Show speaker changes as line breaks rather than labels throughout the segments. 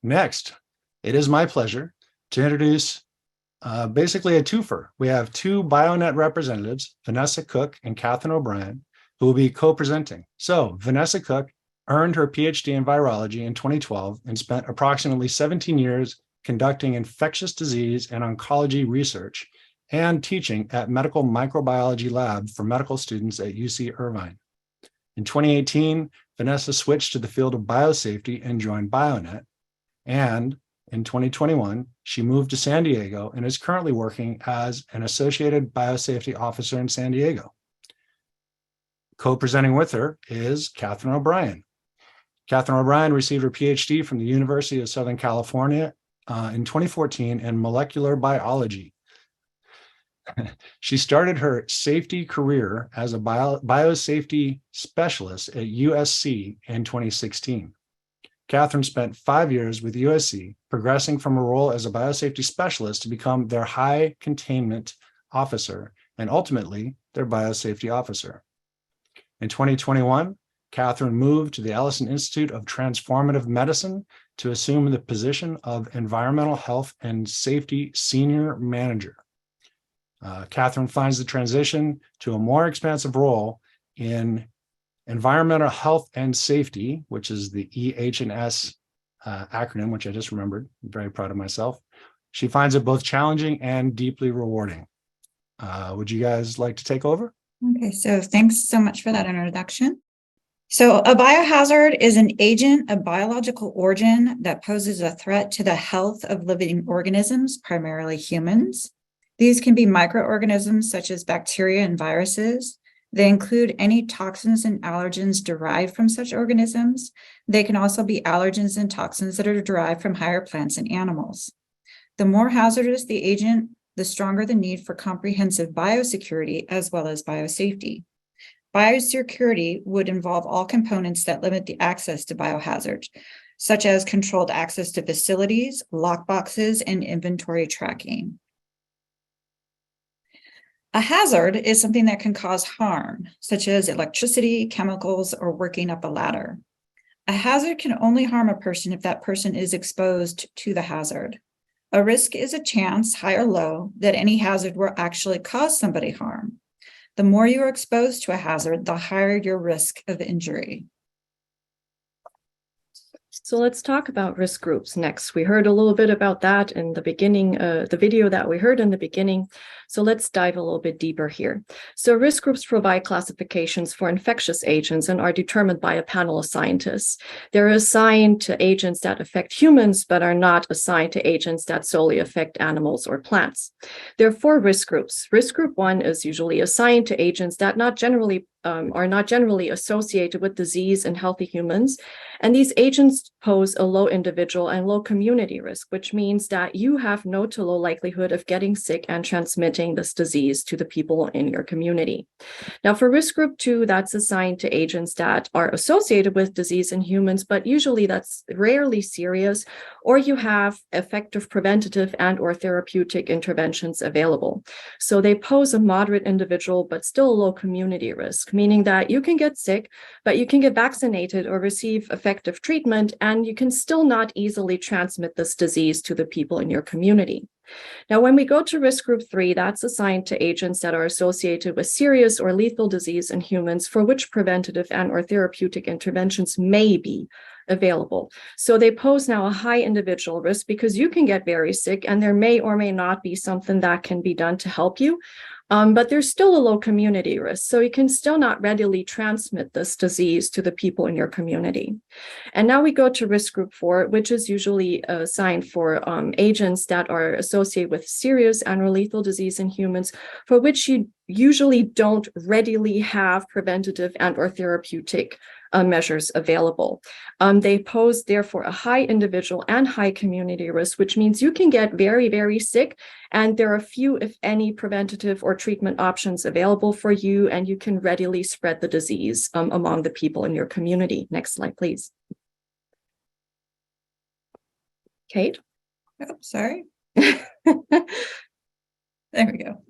Next, it is my pleasure to introduce basically a twofer. We have two BioNet representatives, Vanessa Cook and Katheryn O'Brien, who will be co-presenting. So Vanessa Cook earned her PhD in virology in 2012 and spent approximately 17 years conducting infectious disease and oncology research and teaching at Medical Microbiology Lab for medical students at UC Irvine. In 2018, Vanessa switched to the field of biosafety and joined BioNet. And in 2021, she moved to San Diego and is currently working as an associated biosafety officer in San Diego. Co-presenting with her is Katheryn O'Brien. Katheryn O'Brien received her PhD from the University of Southern California in 2014 in molecular biology. She started her safety career as a biosafety specialist at USC in 2016. Katheryn spent 5 years with USC, progressing from a role as a biosafety specialist to become their high containment officer and ultimately their biosafety officer. In 2021, Katheryn moved to the Allison Institute of Transformative Medicine to assume the position of Environmental Health and Safety Senior Manager. Katheryn finds the transition to a more expansive role in Environmental Health and Safety, which is the EH&S acronym, which I just remembered. I'm very proud of myself. She finds it both challenging and deeply rewarding. Would you guys like to take over?
Okay, so thanks so much for that introduction. So a biohazard is an agent of biological origin that poses a threat to the health of living organisms, primarily humans. These can be microorganisms such as bacteria and viruses. They include any toxins and allergens derived from such organisms. They can also be allergens and toxins that are derived from higher plants and animals. The more hazardous the agent, the stronger the need for comprehensive biosecurity as well as biosafety. Biosecurity would involve all components that limit the access to biohazards, such as controlled access to facilities, lockboxes, and inventory tracking. A hazard is something that can cause harm, such as electricity, chemicals, or working up a ladder. A hazard can only harm a person if that person is exposed to the hazard. A risk is a chance, high or low, that any hazard will actually cause somebody harm. The more you are exposed to a hazard, the higher your risk of injury.
So let's talk about risk groups next. We heard a little bit about that in the beginning, the video that we heard in the beginning. So let's dive a little bit deeper here. So risk groups provide classifications for infectious agents and are determined by a panel of scientists. They're assigned to agents that affect humans, but are not assigned to agents that solely affect animals or plants. There are 4 risk groups. Risk group 1 is usually assigned to agents that are not generally associated with disease in healthy humans. And these agents pose a low individual and low community risk, which means that you have no to low likelihood of getting sick and transmitting this disease to the people in your community. Now, for risk group 2, that's assigned to agents that are associated with disease in humans, but usually that's rarely serious, or you have effective preventative and or therapeutic interventions available. So they pose a moderate individual, but still a low community risk, meaning that you can get sick, but you can get vaccinated or receive effective treatment, and you can still not easily transmit this disease to the people in your community. Now, when we go to risk group 3, that's assigned to agents that are associated with serious or lethal disease in humans for which preventative and or therapeutic interventions may be available. So they pose now a high individual risk because you can get very sick and there may or may not be something that can be done to help you. But there's still a low community risk. So you can still not readily transmit this disease to the people in your community. And now we go to risk group 4, which is usually assigned for agents that are associated with serious and or lethal disease in humans, for which you usually don't readily have preventative and or therapeutic measures available. They pose, therefore, a high individual and high community risk, which means you can get very, very sick, and there are few, if any, preventative or treatment options available for you, and you can readily spread the disease among the people in your community. Next slide, please. Kate?
Oh, sorry. There we go.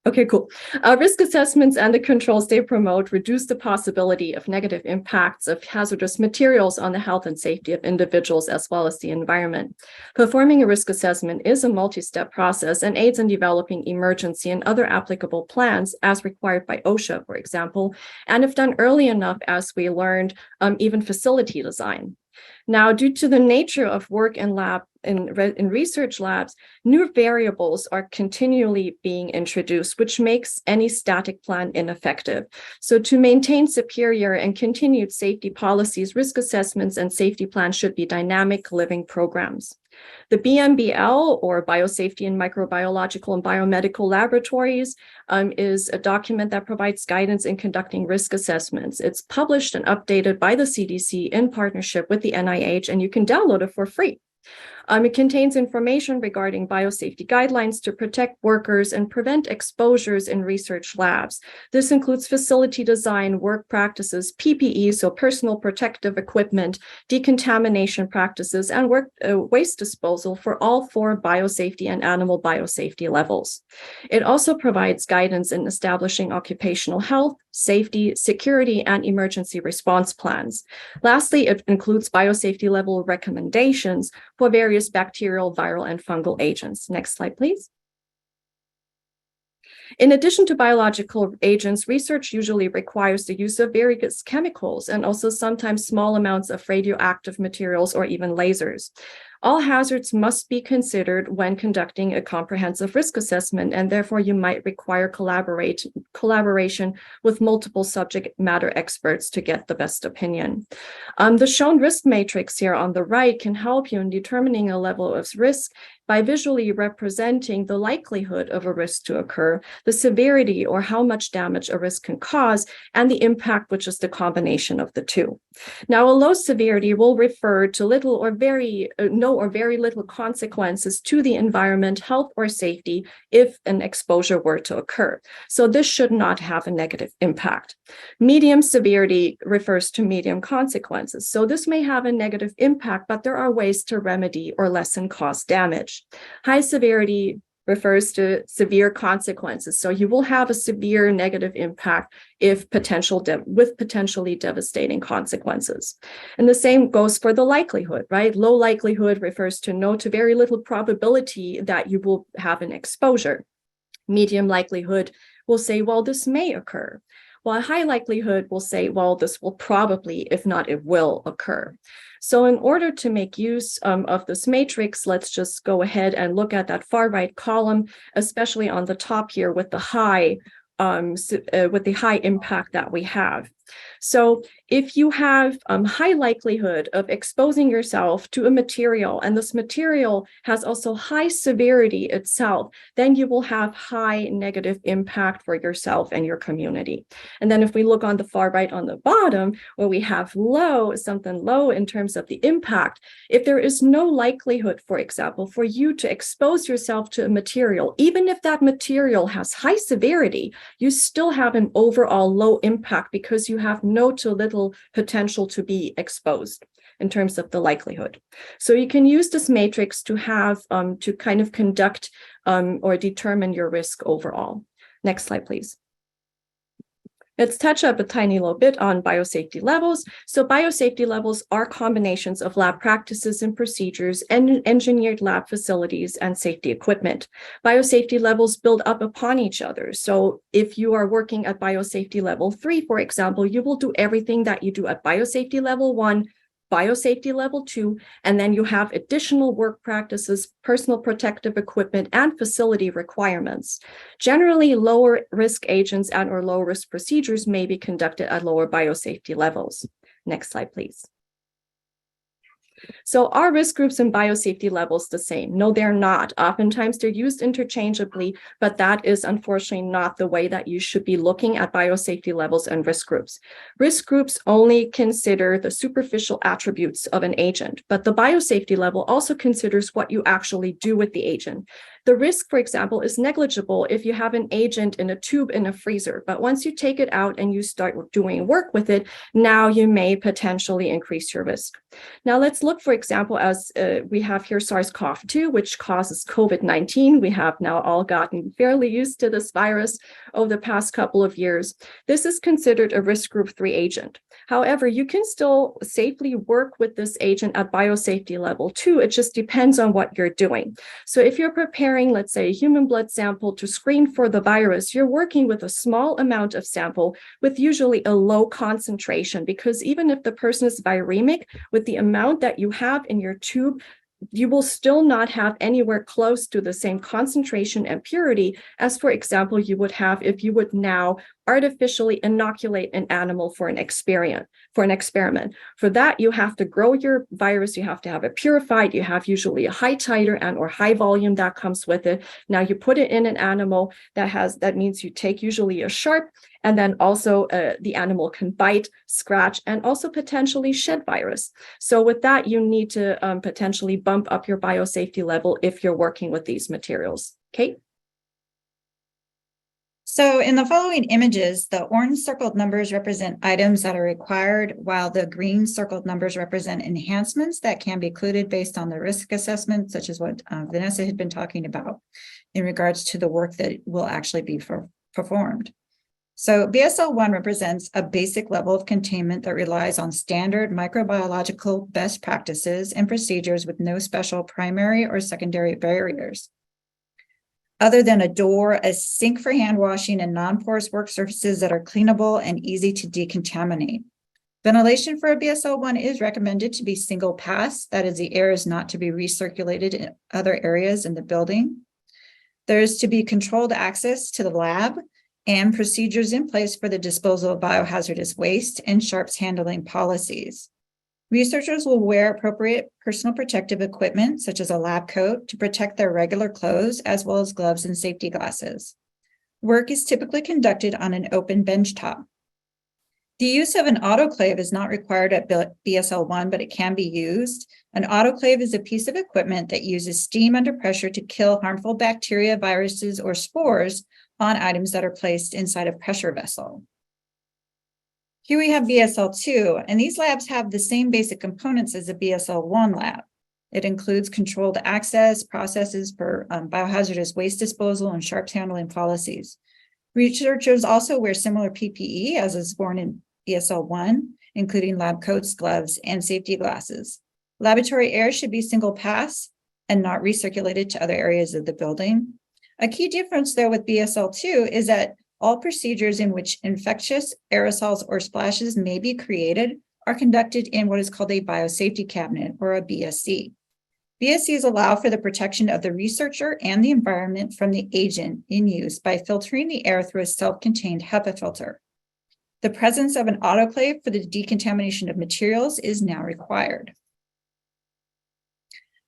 Okay, cool. Risk assessments and the controls they promote reduce the possibility of negative impacts of hazardous materials on the health and safety of individuals as well as the environment. Performing a risk assessment is a multi-step process and aids in developing emergency and other applicable plans as required by OSHA, for example, and if done early enough, as we learned, even facility design. Now, due to the nature of work in research labs, new variables are continually being introduced, which makes any static plan ineffective. So to maintain superior and continued safety policies, risk assessments and safety plans should be dynamic living programs. The BMBL, or BioSafety in Microbiological and Biomedical Laboratories, is a document that provides guidance in conducting risk assessments. It's published and updated by the CDC in partnership with the NIH, and you can download it for free. It contains information regarding biosafety guidelines to protect workers and prevent exposures in research labs. This includes facility design, work practices, PPE, so personal protective equipment, decontamination practices, and waste disposal for all 4 biosafety and animal biosafety levels. It also provides guidance in establishing occupational health, safety, security, and emergency response plans. Lastly, it includes biosafety level recommendations for various bacterial, viral, and fungal agents. Next slide, please. In addition to biological agents, research usually requires the use of various chemicals and also sometimes small amounts of radioactive materials or even lasers. All hazards must be considered when conducting a comprehensive risk assessment, and therefore you might require collaboration with multiple subject matter experts to get the best opinion. The shown risk matrix here on the right can help you in determining a level of risk by visually representing the likelihood of a risk to occur, the severity or how much damage a risk can cause, and the impact, which is the combination of the two. Now, a low severity will refer to little or no or very little consequences to the environment, health, or safety if an exposure were to occur. So this should not have a negative impact. Medium severity refers to medium consequences. So this may have a negative impact, but there are ways to remedy or lessen cause damage. High severity refers to severe consequences. So you will have a severe negative impact if with potentially devastating consequences. And the same goes for the likelihood, right? Low likelihood refers to no to very little probability that you will have an exposure. Medium likelihood will say, well, this may occur. While high likelihood will say, well, this will probably, if not, it will occur. So in order to make use of this matrix, let's just go ahead and look at that far right column, especially on the top here with the high impact that we have. So if you have high likelihood of exposing yourself to a material, and this material has also high severity itself, then you will have high negative impact for yourself and your community. And then if we look on the far right on the bottom, where we have something low in terms of the impact, if there is no likelihood, for example, for you to expose yourself to a material, even if that material has high severity, you still have an overall low impact because you have no to little potential to be exposed in terms of the likelihood. So you can use this matrix to have to kind of conduct or determine your risk overall. Next slide, please. Let's touch up a tiny little bit on biosafety levels. So biosafety levels are combinations of lab practices and procedures and engineered lab facilities and safety equipment. Biosafety levels build up upon each other. So if you are working at biosafety level 3, for example, you will do everything that you do at biosafety level 1, biosafety level 2, and then you have additional work practices, personal protective equipment, and facility requirements. Generally, lower risk agents and or low risk procedures may be conducted at lower biosafety levels. Next slide, please. So are risk groups and biosafety levels the same? No, they're not. Oftentimes they're used interchangeably, but that is unfortunately not the way that you should be looking at biosafety levels and risk groups. Risk groups only consider the superficial attributes of an agent, but the biosafety level also considers what you actually do with the agent. The risk, for example, is negligible if you have an agent in a tube in a freezer, but once you take it out and you start doing work with it, now you may potentially increase your risk. Now let's look, for example, as we have here SARS-CoV-2, which causes COVID-19. We have now all gotten fairly used to this virus over the past couple of years. This is considered a risk group 3 agent. However, you can still safely work with this agent at biosafety level 2. It just depends on what you're doing. So if you're preparing, let's say, a human blood sample to screen for the virus, you're working with a small amount of sample with usually a low concentration, because even if the person is viremic, with the amount that you have in your tube, you will still not have anywhere close to the same concentration and purity as, for example, you would have if you would now artificially inoculate an animal for an experiment. For that, you have to grow your virus, you have to have it purified, you have usually a high titer and or high volume that comes with it. Now you put it in an animal that means you take usually a sharp, and then also the animal can bite, scratch, and also potentially shed virus. So with that, you need to potentially bump up your biosafety level if you're working with these materials. Kate?
So in the following images, the orange circled numbers represent items that are required, while the green circled numbers represent enhancements that can be included based on the risk assessment, such as what Vanessa had been talking about in regards to the work that will actually be performed. So BSL-1 represents a basic level of containment that relies on standard microbiological best practices and procedures with no special primary or secondary barriers, other than a door, a sink for hand washing, and non-porous work surfaces that are cleanable and easy to decontaminate. Ventilation for a BSL-1 is recommended to be single pass. That is, the air is not to be recirculated in other areas in the building. There is to be controlled access to the lab and procedures in place for the disposal of biohazardous waste and sharps handling policies. Researchers will wear appropriate personal protective equipment, such as a lab coat, to protect their regular clothes, as well as gloves and safety glasses. Work is typically conducted on an open bench top. The use of an autoclave is not required at BSL-1, but it can be used. An autoclave is a piece of equipment that uses steam under pressure to kill harmful bacteria, viruses, or spores on items that are placed inside a pressure vessel. Here we have BSL-2, and these labs have the same basic components as a BSL-1 lab. It includes controlled access, processes for biohazardous waste disposal, and sharps handling policies. Researchers also wear similar PPE as is worn in BSL-1, including lab coats, gloves, and safety glasses. Laboratory air should be single pass and not recirculated to other areas of the building. A key difference there with BSL-2 is that all procedures in which infectious aerosols or splashes may be created are conducted in what is called a biosafety cabinet, or a BSC. BSCs allow for the protection of the researcher and the environment from the agent in use by filtering the air through a self-contained HEPA filter. The presence of an autoclave for the decontamination of materials is now required.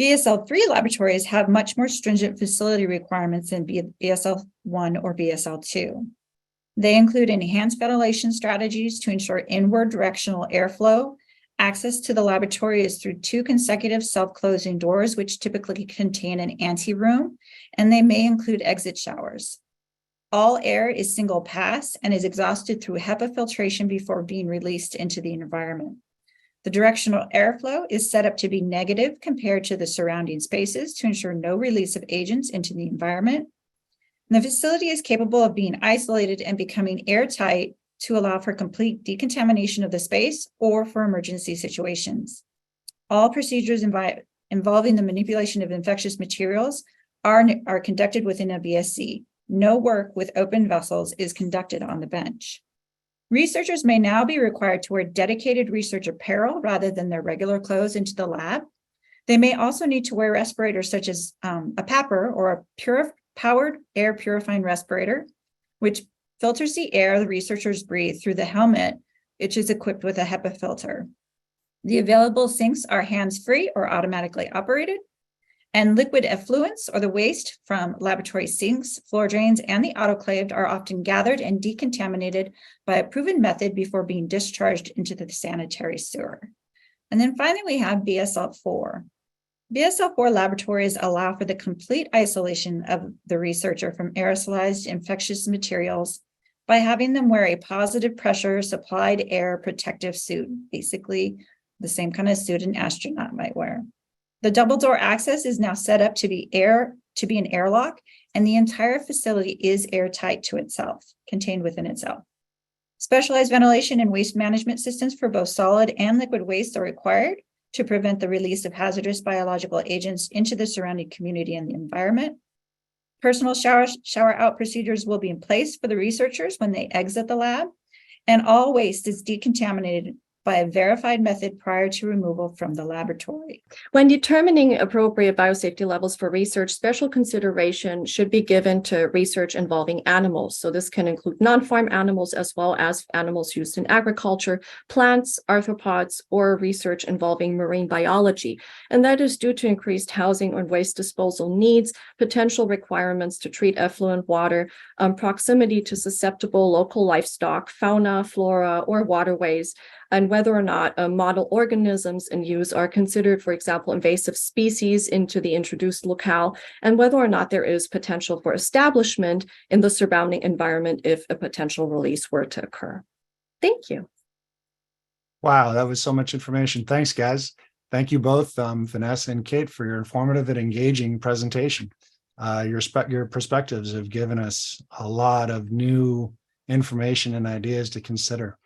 BSL-3 laboratories have much more stringent facility requirements than BSL-1 or BSL-2. They include enhanced ventilation strategies to ensure inward directional airflow. Access to the laboratory is through 2 consecutive self-closing doors, which typically contain an anteroom, and they may include exit showers. All air is single pass and is exhausted through HEPA filtration before being released into the environment. The directional airflow is set up to be negative compared to the surrounding spaces to ensure no release of agents into the environment. And the facility is capable of being isolated and becoming airtight to allow for complete decontamination of the space or for emergency situations. All procedures involving the manipulation of infectious materials are conducted within a BSC. No work with open vessels is conducted on the bench. Researchers may now be required to wear dedicated research apparel rather than their regular clothes into the lab. They may also need to wear respirators such as a PAPR, or a powered air purifying respirator, which filters the air the researchers breathe through the helmet, which is equipped with a HEPA filter. The available sinks are hands-free or automatically operated, and liquid effluents, or the waste from laboratory sinks, floor drains, and the autoclaved, are often gathered and decontaminated by a proven method before being discharged into the sanitary sewer. And then finally, we have BSL-4. BSL-4 laboratories allow for the complete isolation of the researcher from aerosolized infectious materials by having them wear a positive pressure supplied air protective suit, basically the same kind of suit an astronaut might wear. The double door access is now set up to be an airlock, and the entire facility is airtight to itself, contained within itself. Specialized ventilation and waste management systems for both solid and liquid waste are required to prevent the release of hazardous biological agents into the surrounding community and the environment. Personal shower out procedures will be in place for the researchers when they exit the lab, and all waste is decontaminated by a verified method prior to removal from the laboratory.
When determining appropriate biosafety levels for research, special consideration should be given to research involving animals. So this can include non-farm animals as well as animals used in agriculture, plants, arthropods, or research involving marine biology. And that is due to increased housing and waste disposal needs, potential requirements to treat effluent water, proximity to susceptible local livestock, fauna, flora, or waterways, and whether or not model organisms in use are considered, for example, invasive species into the introduced locale, and whether or not there is potential for establishment in the surrounding environment if a potential release were to occur. Thank you.
Wow, that was so much information. Thanks, guys. Thank you both, Vanessa and Kate, for your informative and engaging presentation. Your perspectives have given us a lot of new information and ideas to consider.